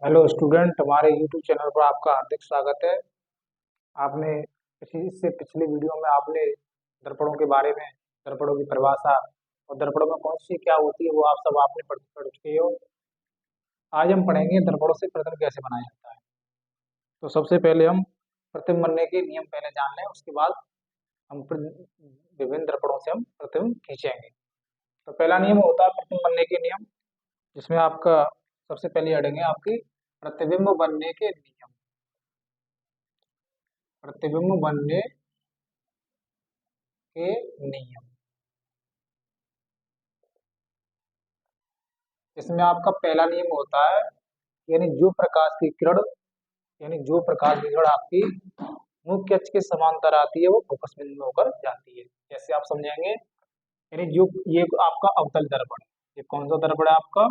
Hello student, हमारे YouTube channel पर आपका हार्दिक स्वागत है। आपने इससे पिछले वीडियो में आपने दर्पणों के बारे में, दर्पणों की परिभाषा और दर्पणों में कौन सी क्या होती है वो आप सब आपने पढ़ चुके हो। आज हम पढ़ेंगे दर्पणों से प्रतिबिंब कैसे बनाया जाता है। तो सबसे पहले हम प्रतिबिंब बनने के नियम पहले जान लें, उसके बाद हम विभिन्न दर्पणों से हम प्रतिबिंब खींचेंगे। तो पहला नियम होता है प्रतिबिंब बनने के नियम, जिसमें आपका सबसे पहले अड़ेंगे आपकी प्रतिबिंब बनने के नियम। प्रतिबिंब बनने के नियम, इसमें आपका पहला नियम होता है, यानी जो प्रकाश की किरण, यानी जो प्रकाश की किरण आपकी मुख्य अक्ष के समांतर आती है वो फोकस बिंदु में होकर जाती है। जैसे आप समझेंगे, यानी जो ये आपका अवतल दर्पण है, ये कौन सा दर्पण है आपका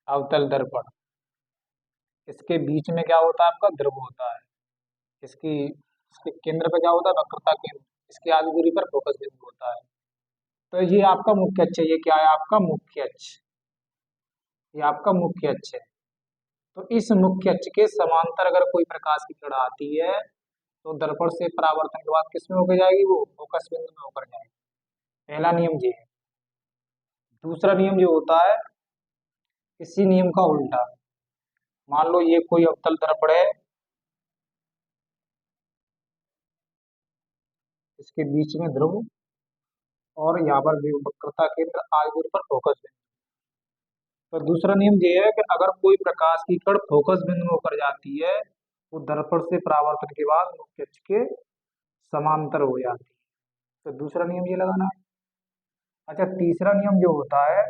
अवतल दर्पण। इसके बीच में क्या होता है आपका ध्रुव होता है। इसके केंद्र पे क्या होता है वक्रता केंद्र, इसकी आधी दूरी पर फोकस बिंदु होता है। तो ये आपका मुख्य अक्ष है, ये क्या है आपका मुख्य अक्ष, ये आपका मुख्य अक्ष है। तो इस मुख्य अक्ष के समांतर अगर कोई प्रकाश की किरण आती है तो दर्पण से परावर्तन के बाद किस में होकर जाएगी, वो फोकस बिंदु में होकर जाएगी। पहला नियम ये है। दूसरा नियम जो होता है, इसी नियम का उल्टा, मान लो ये कोई अवतल दर्पण है, इसके बीच में ध्रुव और यहाँ पर वक्रता केंद्र आगे दूरी पर फोकस बिंदु। तो दूसरा नियम ये है कि अगर कोई प्रकाश की किरण फोकस बिंदु में होकर जाती है वो दर्पण से परावर्तन के बाद मुख्य अक्ष के समांतर हो जाती है। तो दूसरा नियम ये लगाना है। अच्छा, तीसरा नियम जो होता है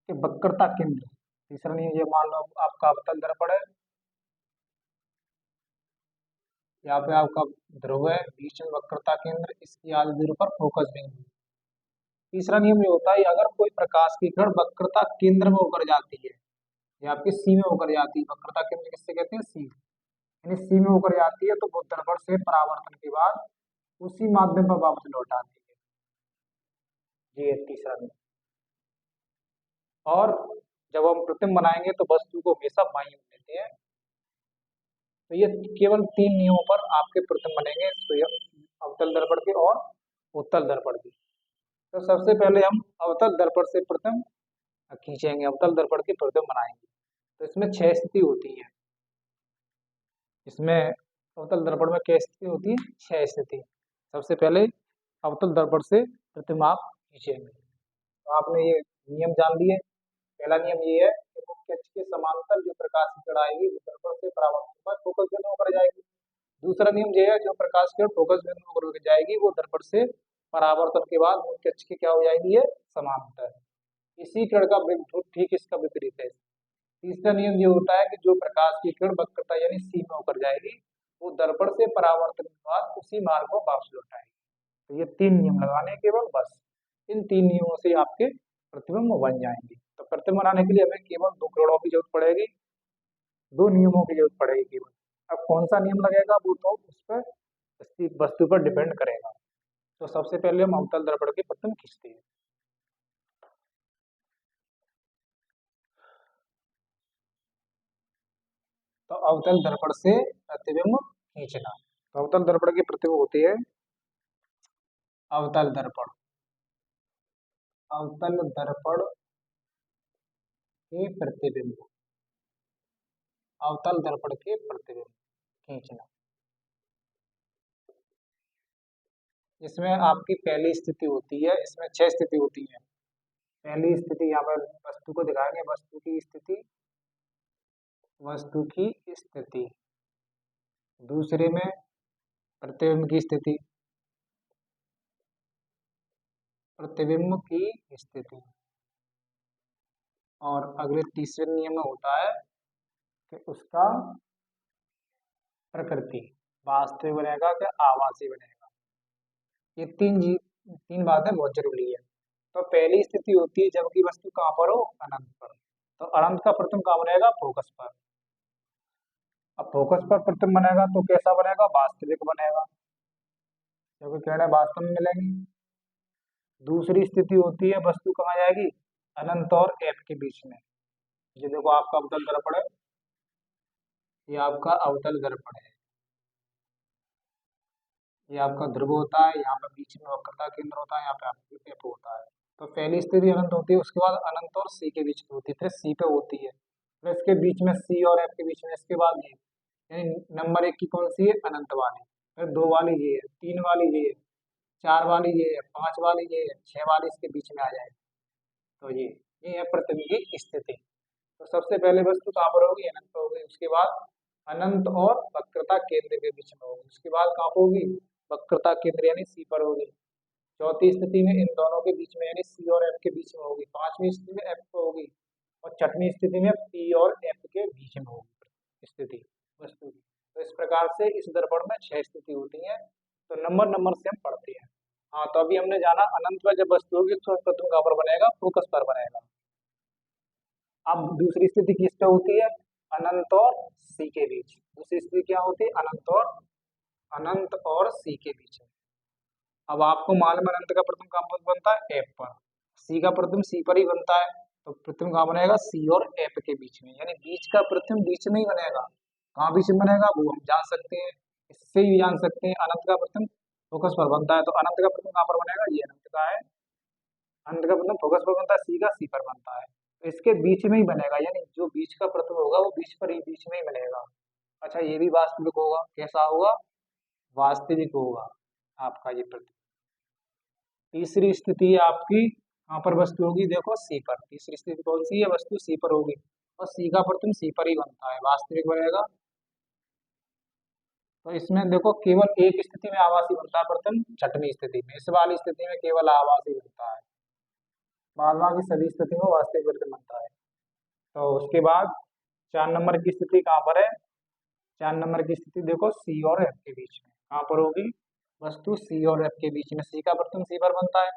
कि वक्रता केंद्र, तीसरा नियम ये, मान लो आपका अवतल दर्पण है, यहाँ पे आपका ध्रुव है, बीच में वक्रता केंद्र, इसकी आधी दूरी पर फोकस बिंदु। तीसरा नियम ये होता है, अगर कोई प्रकाश की किरण वक्रता केंद्र में होकर जाती है, ये आपकी सी में होकर जाती है, वक्रता केंद्र किससे कहते हैं सी, यानी सी में होकर जाती है तो वो दर्पण से परावर्तन के बाद उसी माध्यम पर वापस लौट आती है। ये है तीसरा नियम। और जब हम प्रतिबिंब बनाएंगे तो वस्तु को हमेशा बाईं ओर लेते हैं। तो ये केवल तीन नियमों पर आपके प्रतिबिंब बनेंगे, अवतल दर्पण के और उत्तल दर्पण के। तो सबसे पहले हम अवतल दर्पण से प्रतिबिंब खींचेंगे, अवतल दर्पण की प्रतिबिंब बनाएंगे। तो इसमें 6 स्थिति होती है। इसमें अवतल दर्पण में क्या स्थिति होती है, 6 स्थिति। सबसे पहले अवतल दर्पण से प्रतिबिंब आप खींचेंगे। तो आपने ये नियम जान लिए। पहला नियम ये है कि मुख्य अक्ष के समांतर जो प्रकाश की किरण आएगी वो दर्पण से परावर्तन पर फोकस बिंदु होकर जाएगी। दूसरा नियम ये है, जो प्रकाश की किरण फोकस बिंदु होकर जाएगी वो दर्पण से परावर्तन के बाद मुख्य अक्ष की क्या हो जाएगी, ये समांतर। इसी किरण का ठीक इसका विपरीत है। तीसरा नियम ये होता है कि जो प्रकाश की किरण वक्रता यानी सी में होकर जाएगी वो दर्पण से परावर्तन के बाद उसी मार्ग को वापस लौटाएगी। तो ये 3 नियम लगाने हैं केवल, बस इन 3 नियमों से आपके प्रतिबिंब बन जाएंगे। तो प्रतिबिंब बनाने के लिए हमें केवल 2 किरणों की जरूरत पड़ेगी, 2 नियमों की जरूरत पड़ेगी केवल। अब कौन सा नियम लगेगा वो तो उस पर वस्तु पर डिपेंड करेगा। तो सबसे पहले हम अवतल दर्पण की प्रतिबिंब खींचते हैं। तो अवतल दर्पण से प्रतिबिंब खींचना, तो अवतल दर्पण की प्रतिबिंब होती है अवतल दर्पण, अवतल दर्पण के प्रतिबिंब, अवतल दर्पण के प्रतिबिंब खींचना। इसमें आपकी पहली स्थिति होती है, इसमें 6 स्थिति होती है। पहली स्थिति यहाँ पर वस्तु को दिखाएंगे, वस्तु की स्थिति, वस्तु की स्थिति। दूसरे में प्रतिबिंब की स्थिति, प्रतिबिंब की स्थिति। और अगले तीसरे नियम में होता है कि उसका प्रकृति, वास्तविक बनेगा कि आभासी बनेगा। ये तीन बातें बहुत जरूरी है। तो पहली स्थिति होती है जबकि वस्तु कहाँ पर हो, अनंत पर। तो अनंत का प्रतिबिंब कहाँ बनेगा, फोकस पर। अब फोकस पर प्रतिबिंब बनेगा तो कैसा बनेगा, वास्तविक बनेगा, क्योंकि किरणें वास्तव में मिलेंगी। दूसरी स्थिति होती है वस्तु कहाँ जाएगी, अनंत और एफ के बीच में। ये देखो आपका अवतल दर्पण है, ये आपका अवतल दर्पण है, ये आपका ध्रुव होता है, यहाँ पे बीच में वक्रता केंद्र होता है, यहाँ पे आपकी एफ होता है। तो पहली स्थिति अनंत होती है, उसके बाद अनंत और सी के बीच में होती है, फिर सी पे होती है, फिर इसके बीच में सी और एफ के बीच में, इसके बाद ये, यानी नंबर एक की कौन सी है, अनंत वाली, फिर दो वाली ये है, तीन वाली ये है, चार वाली ये है, पांच वाली ये है, छह वाली इसके बीच में आ जाएगी। तो ये है प्रतिबिंब की स्थिति। तो सबसे पहले वस्तु कहाँ पर होगी, अनंत पर होगी, उसके बाद अनंत और वक्रता केंद्र के बीच में होगी, उसके बाद कहाँ पर होगी, वक्रता केंद्र यानी सी पर होगी। चौथी स्थिति में इन दोनों के बीच में यानी सी और एफ के बीच में होगी। पांचवी स्थिति में एफ पर होगी, और छठवीं स्थिति में पी और एफ के बीच में होगी स्थिति वस्तु की। तो इस प्रकार से इस दर्पण में छह स्थिति होती है। तो नंबर नंबर से हम पढ़ते हैं। हाँ, तो अभी हमने जाना अनंत पर जब वस्तु होगी तो प्रथम कहाँ पर बनेगा, फोकस पर बनेगा। अब दूसरी स्थिति किस पे होती है, अनंत और सी के बीच। दूसरी स्थिति क्या होती है, अनंत और सी के बीच है। अब आपको मालूम है अनंत का प्रथम कहाँ पर बनता है, एफ पर, सी का प्रथम सी पर ही बनता है। तो प्रथम कहाँ बनेगा, सी और एफ के बीच में, यानी बीच का प्रथम बीच में ही बनेगा। कहाँ बीच में बनेगा वो हम जान सकते हैं, इससे ही जान सकते हैं। अनंत का प्रथम फोकस पर बनता है, तो अनंत का प्रथम कहाँ पर बनेगा, ये अनंत का है, अनंत का प्रथम फोकस पर बनता है, सी का सी पर बनता है, तो इसके बीच में ही बनेगा, यानी जो बीच का प्रथम होगा वो बीच पर ही, बीच में ही बनेगा। अच्छा, ये भी वास्तविक होगा, कैसा होगा, वास्तविक होगा आपका ये प्रथम। तीसरी स्थिति है आपकी, कहाँ पर वस्तु होगी, देखो सी पर। तीसरी स्थिति कौन सी है, वस्तु सी पर होगी, और सी का प्रथम सी पर ही बनता है, वास्तविक बनेगा। तो इसमें देखो केवल एक स्थिति में आभासी बनता है प्रथम, छठवीं स्थिति में, इस वाली स्थिति में केवल आभासी बनता है, बाद बाकी सभी स्थिति में वास्तविक प्रथम बनता है। तो उसके बाद 4 नंबर की स्थिति कहाँ पर है, 4 नंबर की स्थिति देखो सी और एफ के बीच में, कहाँ पर होगी, वस्तु सी और एफ के बीच में, सी का प्रथम सी पर बनता है,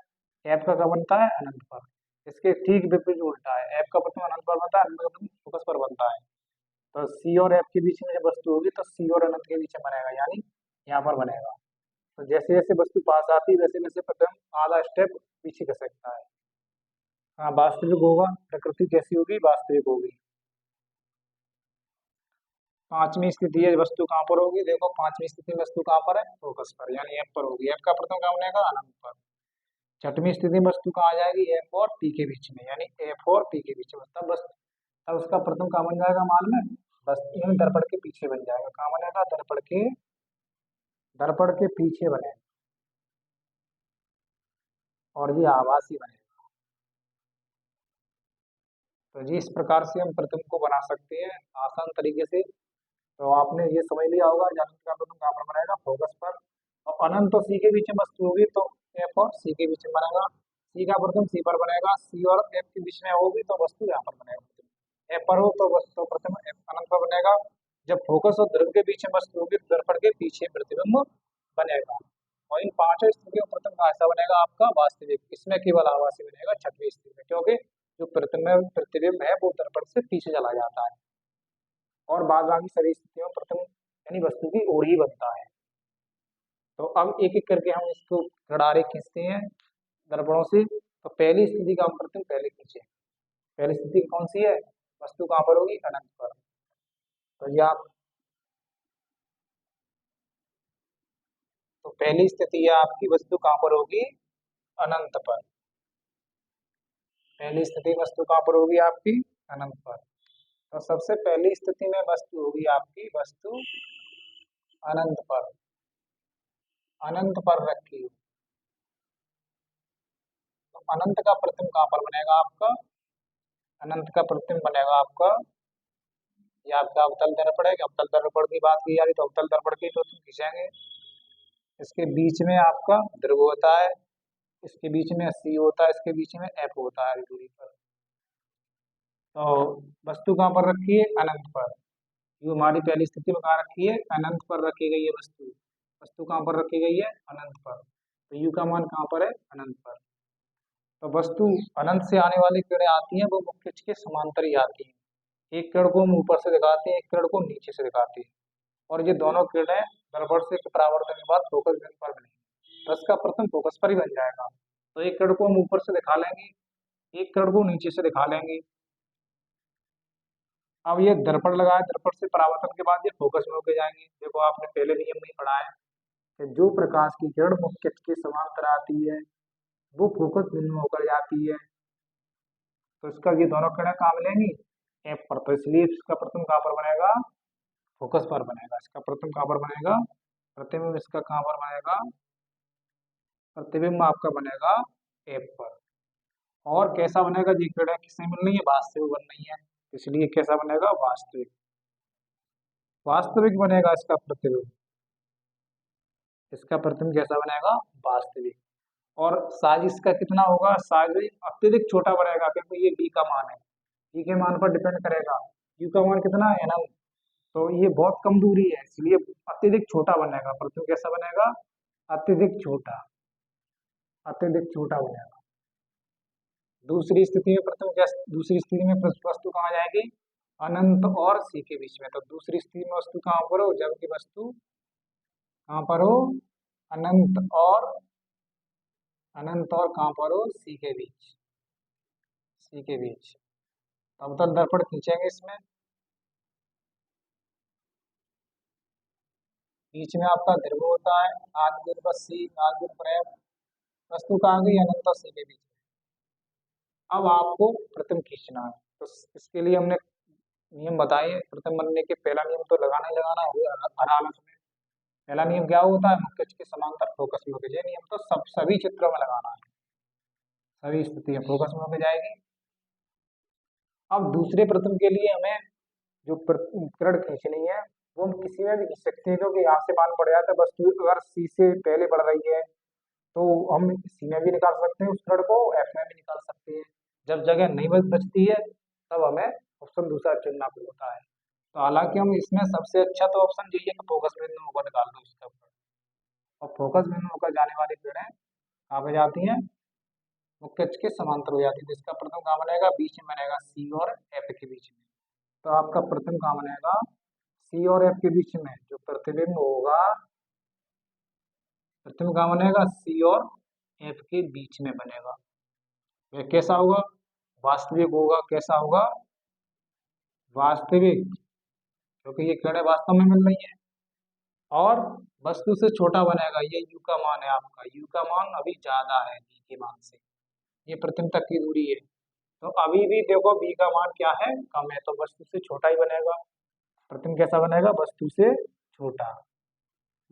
एफ का कब बनता है, अनंत पर। इसके ठीक विपरीत उल्टा है, एफ का प्रथम अनंत पर बनता है, अनंत का प्रथम फोकस पर बनता है। तो सी और एफ के बीच में जब वस्तु होगी तो सी और अनंत के बीच में बनेगा, यानी यहाँ पर बनेगा। तो जैसे जैसे वस्तु पास आती है वैसे वैसे प्रथम आधा स्टेप पीछे कर सकता है। हाँ, वास्तविक होगा, प्रकृति कैसी होगी, वास्तविक होगी। पांचवी स्थिति है, वस्तु कहाँ पर होगी, देखो पांचवी स्थिति में वस्तु कहाँ पर है, फोकस पर, यानी एफ पर होगी, एफ का प्रथम कहाँ बनेगा, अनंत पर। छठवीं स्थिति में वस्तु कहाँ आ जाएगी, एफ और पी के बीच में, यानी एफ और पी के बीच में, तब बस तब उसका प्रथम कहाँ बन जाएगा, मालूम है, बस इन दर्पण के पीछे बन जाएगा, कहाँ बनेगा, दर्पण के पीछे बनेगा, और ये आभासी बनेगा। तो जी इस प्रकार से हम प्रथम को बना सकते हैं आसान तरीके से। तो आपने ये समझ लिया होगा अनंत का प्रथम कहाँ पर बनेगा, फोकस पर, और अनंत और सी के बीच में वस्तु होगी तो एफ और सी के बीच में बनेगा, सी का प्रथम सी पर बनेगा, सी और एफ के बीच में होगी तो वस्तु यहाँ पर बनेगा, एफ पर हो तो वस्तु प्रथम एफ अनंत पर बनेगा। जब फोकस और ध्रुव के बीच में वस्तु होगी तो दर्पण के पीछे प्रतिबिंब बनेगा। और इन पांचों स्थितियों में प्रथम का ऐसा बनेगा आपका वास्तविक, इसमें केवल आभासी बनेगा छठवीं स्थिति में, क्योंकि जो प्रतिबिंब है वो दर्पण से पीछे चला जाता है, और बाद बाकी सभी स्थितियों में प्रथम यानी वस्तु की ओर ही बनता है। तो अब एक एक करके हम इसको गड़ारे खींचते हैं दर्पणों से। तो पहली स्थिति का हम प्रथम पहले खींचे, पहली स्थिति कौन सी है, वस्तु कहाँ पर होगी, अनंत पर। तो ये आप, तो पहली स्थिति है आपकी, वस्तु कहाँ पर होगी, अनंत पर। पहली स्थिति वस्तु कहाँ पर होगी आपकी, अनंत पर। तो सबसे पहली स्थिति में वस्तु होगी आपकी, वस्तु अनंत पर, अनंत पर रखी। तो अनंत का प्रथम कहाँ पर बनेगा आपका, अनंत का प्रथम बनेगा आपका, ये आपका अवतल दर्पण है, अवतल दर्पण की बात की जा रही तो अवतल दर्पण की तो तुम खींचेंगे, इसके बीच में आपका ध्रुव होता है, इसके बीच में सी होता है, इसके बीच में एफ होता है दूरी पर। तो वस्तु कहाँ पर रखी है, अनंत पर। ये हमारी पहली स्थिति में कहाँ रखी है, अनंत पर रखी गई है वस्तु, वस्तु कहाँ पर रखी गई है, अनंत पर। तो यू का मान कहाँ पर है, अनंत पर। तो वस्तु अनंत से आने वाली किरणें आती हैं वो मुख्य अक्ष के समांतर ही आती हैं, एक किरण को हम ऊपर से दिखाते हैं, एक किरण को नीचे से दिखाते हैं, और ये दोनों किरणें दर्पण से परावर्तन के बाद फोकस बिंदु पर बनेंगी, तो इसका प्रथम फोकस पर ही बन जाएगा। तो एक किरण को हम ऊपर से दिखा लेंगे, एक किरण को नीचे से दिखा लेंगे, अब ये दर्पण लगाए, दर्पण से परावर्तन के बाद ये फोकस में होके जाएंगे। देखो आपने पहले नियम में ही पढ़ा है कि जो प्रकाश की किरण मुख्य अक्ष के समांतर आती है वो फोकस बिंदु में होकर जाती है। तो इसका ये दोनों किरणें कहाँ मिलेंगी? एफ पर। तो इसलिए इसका प्रतिबिंब कहाँ पर बनेगा? फोकस पर बनेगा। इसका प्रतिबिंब कहाँ पर बनेगा? प्रतिबिंब इसका कहाँ पर बनेगा? प्रतिबिंब आपका बनेगा एफ पर। और कैसा बनेगा? ये किरणें किससे मिल रही है? वास्तविक बन रही है, इसलिए कैसा बनेगा? वास्तविक। वास्तविक बनेगा इसका प्रतिबिंब। इसका प्रतिबिंब कैसा बनेगा? वास्तविक। और साइज इसका कितना होगा? साइज अत्यधिक छोटा बनेगा क्योंकि ये बी का मान है। बी के मान पर डिपेंड करेगा। यू का मान कितना है? एनएम। तो ये बहुत कम दूरी है, इसलिए अत्यधिक छोटा बनेगा। प्रतिबिंब कैसा बनेगा? अत्यधिक छोटा। अत्यधिक छोटा बनेगा। दूसरी स्थिति में प्रतिबिंब कैसे? दूसरी स्थिति में वस्तु कहाँ जाएगी? अनंत और सी के बीच में। तो दूसरी स्थिति में वस्तु कहाँ पर हो? जबकि वस्तु कहाँ पर हो? अनंत और कहाँ पर हो? सी के बीच। सी के बीच। समतल दर्पण खींचेंगे इसमें, बीच में आपका ध्रुव होता है, आगे ध्रुव सी, आगे प्रेम। वस्तु कहाँ गई? अनंत और सी के बीच में। अब आपको प्रतिबिंब खींचना है, तो इसके लिए हमने नियम बताए। प्रतिबिंब बनने के पहला नियम तो लगाना ही लगाना है हर हालत में। पहला नियम क्या होता है? मुख्य अक्ष के समांतर फोकस में होके। ये नियम तो सभी चित्रों में लगाना है, सभी स्थितियां फोकस में होके जाएगी। अब दूसरे प्रतिबिंब के लिए हमें जो किरण खींचनी है वो हम किसी में भी खींच सकते हैं, क्योंकि यहाँ से मान पड़ जाता है वस्तु अगर सी से पहले बढ़ रही है तो हम सी में भी निकाल सकते हैं उस किरण को, एफ में भी निकाल सकते हैं। जब जगह नहीं बचती है तब हमें ऑप्शन दूसरा चुनना होता है। तो हालांकि हम इसमें सबसे अच्छा तो ऑप्शन यही है कि फोकस बिंदु को निकाल दो इसके ऊपर। और फोकस बिंदु होकर जाने वाली किरणें कहाँ पे जाती हैं? मुख्य अक्ष के समांतर हो जाती है। तो इसका प्रथम कहाँ बनेगा? बीच में बनेगा, सी और एफ के बीच में। तो आपका प्रथम कहाँ बनेगा? सी और एफ के बीच में। जो प्रतिबिंब होगा, प्रतिबिंब कहाँ बनेगा? सी और एफ के बीच में बनेगा। वह कैसा होगा? वास्तविक होगा। कैसा होगा? वास्तविक, क्योंकि ये किरणें वास्तव में मिल रही है। और वस्तु से छोटा बनेगा। ये यू का मान है आपका, यू का मान अभी ज्यादा है बी के मान से। ये प्रतिबिंब तक की दूरी है, तो अभी भी देखो बी का मान क्या है? कम है, तो वस्तु से छोटा ही बनेगा। प्रतिबिंब कैसा बनेगा? वस्तु से छोटा।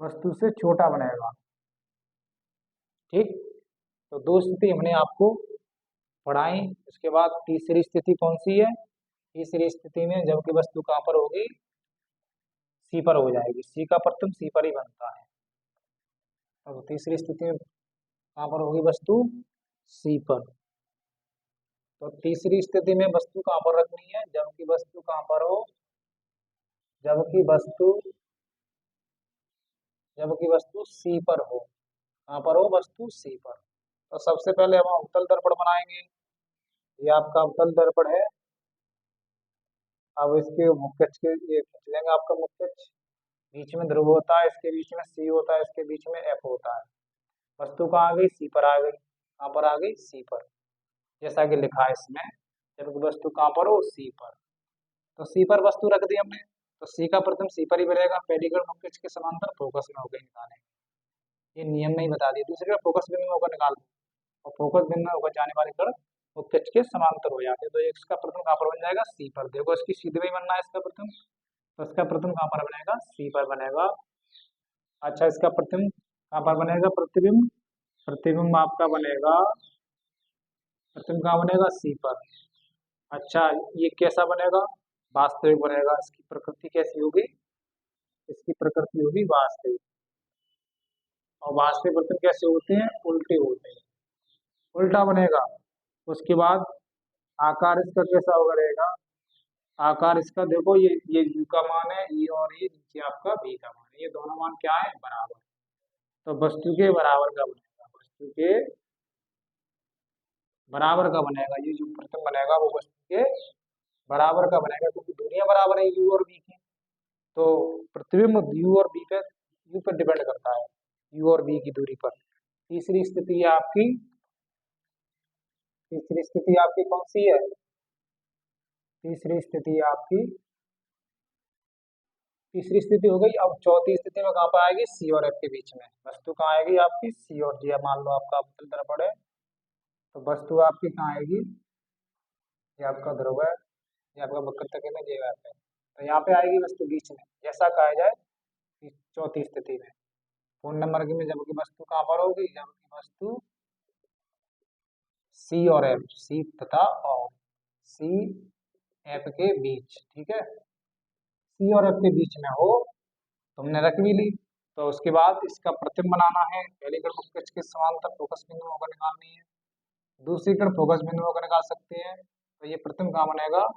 वस्तु से छोटा बनेगा। ठीक। तो दो स्थिति हमने आपको पढ़ाई। इसके बाद तीसरी स्थिति कौन सी है? तीसरी स्थिति में जबकि वस्तु कहाँ पर होगी? सी पर हो जाएगी। सी का प्रतिबिंब सी पर ही बनता है। तो तीसरी स्थिति में कहाँ पर होगी वस्तु? सी पर। तो तीसरी स्थिति में वस्तु कहाँ पर रखनी है? जबकि वस्तु कहाँ पर हो? जबकि वस्तु सी पर हो। कहाँ पर हो? वस्तु सी पर। तो सबसे पहले हम अवतल दर्पण बनाएंगे। ये आपका अवतल दर्पण है। अब इसके मुख्य अक्ष के ये खींच लेंगे आपका मुख्य अक्ष। बीच में ध्रुव होता है, इसके बीच में सी होता है, इसके बीच में एफ होता है। वस्तु कहाँ आ गई? सी पर आ गई। कहाँ पर आ गई? सी पर, जैसा कि लिखा है इसमें। जबकि वस्तु कहाँ पर हो? सी पर। तो सी पर वस्तु रख दी हमने, तो सी का प्रतिबिंब सी पर ही बनेगा। पहली किरण मुख्य अक्ष के समांतर फोकस में होकर निकालेंगे। ये नियम नहीं बता दिया। दूसरी बार फोकस बिंदु में होकर निकाल दो, और फोकस बिंदु में होकर जाने वाली किरण मुख्य अक्ष के समांतर हो जाते हैं। तो इसका प्रतिबिंब कहाँ पर बन जाएगा? सी पर। देखो इसकी सीधे में बनना है इसका प्रतिबिंब, तो इसका प्रतिबिंब कहाँ पर बनेगा? सी पर बनेगा। अच्छा, इसका प्रतिबिंब कहाँ पर बनेगा? प्रतिबिंब प्रतिबिंब आपका बनेगा, प्रतिबिंब कहाँ बनेगा? सी पर। अच्छा, ये कैसा बनेगा? वास्तविक बनेगा। इसकी प्रकृति कैसी होगी? इसकी प्रकृति होगी वास्तविक। और वास्तविक प्रतिबिंब कैसे होते हैं? उल्टे होते हैं। उल्टा बनेगा। उसके बाद आकार इसका कैसा होगा रहेगा? आकार इसका देखो, ये यू का मान है, ये और ये नीचे आपका बी का मान है। ये दोनों मान क्या है? बराबर। तो वस्तु के बराबर का बनेगा। वस्तु के बराबर का बनेगा। ये जो प्रतिबिंब बनेगा वो वस्तु के बराबर का बनेगा, क्योंकि दूरियां बराबर है यू और बी की। तो प्रतिबिंब यू और बी पे, यू पे डिपेंड करता है, यू और बी की दूरी पर। तीसरी स्थिति है आपकी, तीसरी स्थिति आपकी कौन सी है? तीसरी स्थिति आपकी तीसरी स्थिति हो गई। अब चौथी स्थिति में कहाँ पर आएगी, सी और एफ के बीच में वस्तु कहाँ आएगी आपकी, सी और जी। मान लो आपका अवतल दर्पण है, तो वस्तु आपकी कहाँ आएगी, ये आपका ध्रुव है, ये आपका वक्रता केंद्र जे है, तो यहाँ पे आएगी वस्तु बीच में, जैसा कहा जाए कि चौथी स्थिति में। फोन नंबर की में जबकि वस्तु कहाँ पर होगी, जबकि वस्तु सी और एफ, सी तथा और सी एफ के बीच, ठीक है, सी और एफ के बीच में हो, तुमने रख भी ली। तो उसके बाद इसका प्रतिबिंब बनाना है, पहली कण मुख्य अक्ष के समांतर फोकस बिंदु होकर निकालनी है, दूसरी कण फोकस बिंदु होकर निकाल सकते हैं। तो ये प्रतिबिंब कहाँ बनेगा,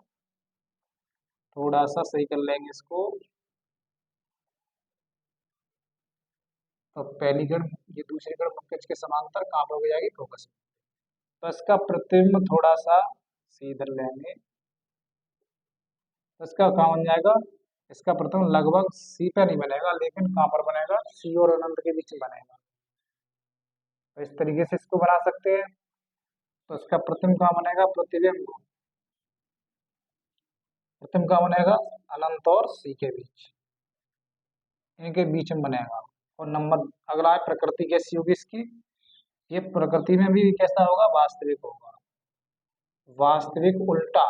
थोड़ा सा सही कर लेंगे इसको। तो पहली कण, ये दूसरी कण मुख्य अक्ष के समांतर कहाँ पर हो जाएगी, फोकस। तो इसका प्रतिबिंब थोड़ा सा सीधे लेंगे, तो इसका कहाँ बन जाएगा, इसका प्रतिबिंब लगभग सी पे नहीं बनेगा, लेकिन कहाँ पर बनेगा, सी और अनंत के बीच में बनेगा। तो इस तरीके से इसको बना सकते हैं। तो इसका प्रतिबिंब कहाँ बनेगा, प्रतिबिंब प्रतिबिंब कहाँ बनेगा, अनंत और सी के बीच, इनके बीच में बनेगा। और नंबर अगला है, प्रकृति कैसी होगी इसकी, ये प्रकृति में भी कैसा होगा, वास्तविक होगा, वास्तविक उल्टा,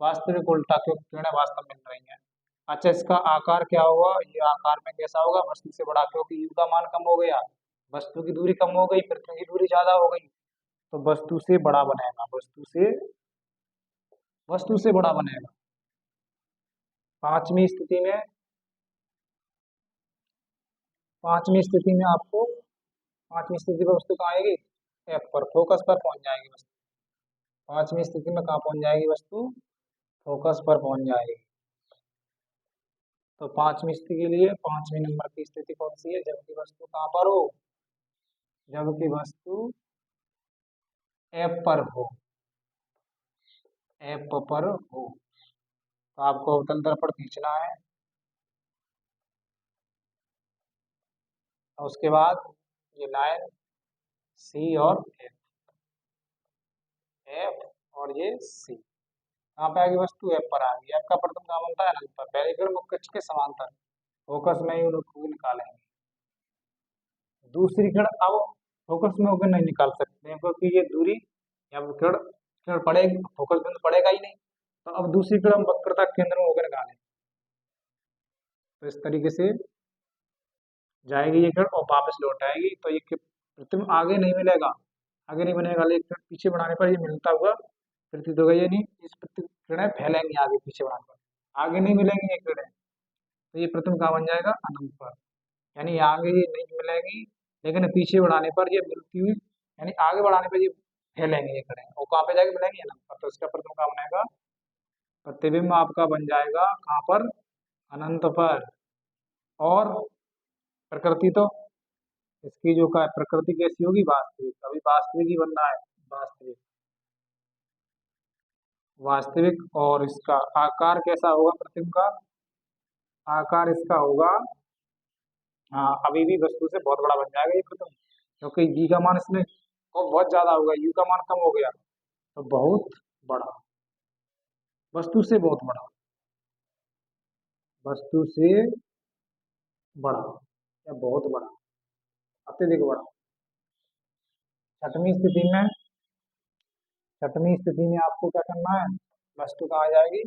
वास्तविक उल्टा, क्योंकि किरणें वास्तव में मिल रही हैं। अच्छा, इसका आकार क्या होगा, ये आकार में कैसा होगा, वस्तु से बड़ा, क्योंकि यू का मान कम हो गया, वस्तु की दूरी कम हो गई, पृथ्वी की दूरी ज्यादा हो गई, तो वस्तु से बड़ा बनेगा, वस्तु से बड़ा बनेगा। पांचवी स्थिति में, पांचवी स्थिति में आपको, पांचवी स्थिति पर वस्तु कहाँ आएगी, एफ पर, फोकस पर पहुंच जाएगी वस्तु। पांचवी स्थिति में कहाँ पहुंच जाएगी वस्तु, फोकस पर पहुंच जाएगी। तो पांचवी स्थिति के लिए पांचवी नंबर की स्थिति कौन सी है, जबकि वस्तु कहाँ पर हो, जबकि वस्तु एफ पर हो, एफ पर हो। तो आपको अवतल दर्पण खींचना है, और उसके बाद ये लाइन सी और एफ, एफ और ये सी, कहाँ पे आएगी वस्तु, एफ पर आएगी। एफ का प्रथम कहाँ बनता है, अनंत पर, पहले कण मुख्य अक्ष के समांतर, फोकस में ही उनको निकालेंगे। दूसरी कण अब फोकस में होकर नहीं निकाल सकते हैं, क्योंकि ये दूरी, अब कण कण पड़ेगी, फोकस बिंदु पड़ेगा ही नहीं। तो अब दूसरी कण हम वक्रता केंद्र में होकर निकालें, तो इस तरीके से जाएगी ये कण और वापस लौट आएगी। तो ये प्रतिबिंब आगे नहीं मिलेगा, आगे नहीं बनेगा, लेकिन पीछे बढ़ाने पर ये मिलता हुआ प्रतीत होगा, यानी इस किरणें फैलेंगी आगे पीछे बढ़ाने पर, आगे नहीं मिलेंगी ये किरणें। तो ये प्रतिबिंब कहाँ बन जाएगा, अनंत पर, यानी आगे ये नहीं मिलेंगी, लेकिन पीछे बढ़ाने पर ये मिलती हुई, यानी आगे बढ़ाने पर ये फैलेंगे ये किरणें, और कहाँ पे जाके मिलेंगी, अनंत पर। तो इसका प्रतिबिंब कहाँ बनेगा, प्रतिबिंब आपका बन जाएगा कहाँ पर, अनंत पर। और प्रकृति तो इसकी जो का प्रकृति कैसी होगी, वास्तविक, अभी वास्तविक ही बन रहा है, वास्तविक, वास्तविक। और इसका आकार कैसा होगा, प्रतिबिंब का आकार इसका होगा, हाँ, अभी भी वस्तु से बहुत बड़ा बन जाएगा ये प्रतिबिंब, क्योंकि जी का मान इसमें और बहुत ज्यादा होगा, यू का मान कम हो गया, तो बहुत बड़ा, वस्तु से बहुत बड़ा, वस्तु से बड़ा या बहुत बड़ा, अत्यधिक बड़ा। छठवीं स्थिति में, छठवीं स्थिति में आपको क्या करना है, वस्तु कहाँ आ जाएगी,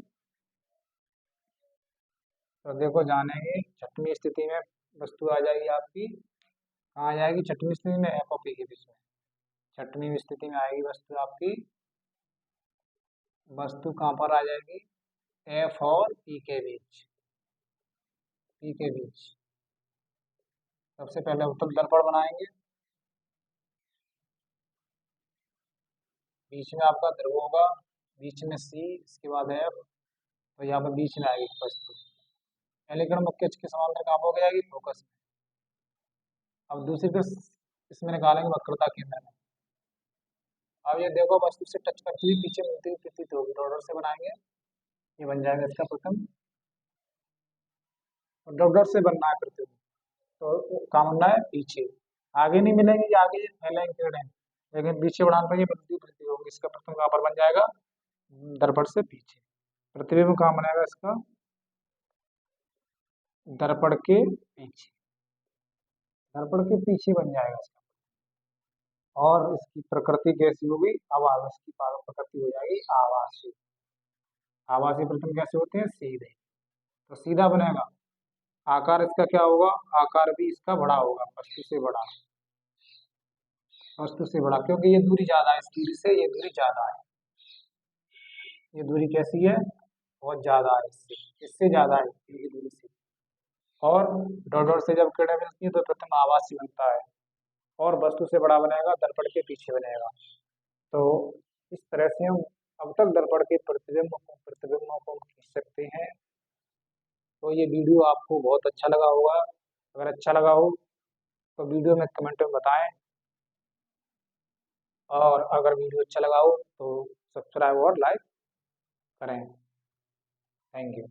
तो देखो जानेंगे, छठवीं स्थिति में वस्तु आ जाएगी आपकी, कहाँ आ जाएगी, छठवीं स्थिति में एफ और पी के बीच में, छठवीं स्थिति में आएगी वस्तु आपकी, वस्तु कहाँ पर आ जाएगी, एफ और पी के बीच, पी के बीच। सबसे पहले उत्तल दर्पण बनाएंगे, बीच में आपका ध्रुव होगा, बीच में सी, इसके बाद एफ, तो यहाँ पर बीच में आएगी वस्तु, पहले क्रम मुख्य अक्ष के समांतर कहाँ हो जाएगी, फोकस में। अब दूसरी तरफ इसमें निकालेंगे वक्रता केंद्र में। अब ये देखो वस्तु से टच करती हुई पीछे मिलती हुई प्रतीत होगी, डॉटर से बनाएंगे, ये बन जाएगा इसका प्रथम, और डॉटर से बनना है प्रतिबिंब, तो कहाँ बनना है, पीछे, आगे नहीं मिलेंगे, ये आगे फैलेंगे किरणें, लेकिन पीछे बढ़ाने पर ये मिलती हुई प्रतीत होगी, इसका प्रथम कहाँ पर बन जाएगा, दर्पण से पीछे। प्रतिबिंब कहाँ बनेगा इसका, दर्पण के पीछे, दर्पण के पीछे बन जाएगा इसका। और इसकी प्रकृति कैसी होगी, आवाज, इसकी प्रकृति हो जाएगी आवासीय। आवासीय प्रतिबिंब कैसे होते हैं, सीधे, तो सीधा बनेगा। आकार इसका क्या होगा, आकार भी इसका बड़ा होगा, वस्तु से बड़ा, वस्तु से बड़ा, क्योंकि ये दूरी ज्यादा है, इस दूरी से ये दूरी ज्यादा है। ये दूरी कैसी है, बहुत ज्यादा है, इससे, इससे ज्यादा है ये दूरी से। और डॉट डॉट से जब किरणें मिलती है तो प्रतिबिंब आवासीय बनता है, और वस्तु से बड़ा बनेगा, दर्पण के पीछे बनेगा। तो इस तरह से हम अवतल दर्पण के प्रतिबिंबों को खींच सकते हैं। तो ये वीडियो आपको बहुत अच्छा लगा होगा। अगर अच्छा लगा हो तो वीडियो में कमेंट में बताएं, और अगर वीडियो अच्छा लगा हो तो सब्सक्राइब और लाइक करें। Thank you.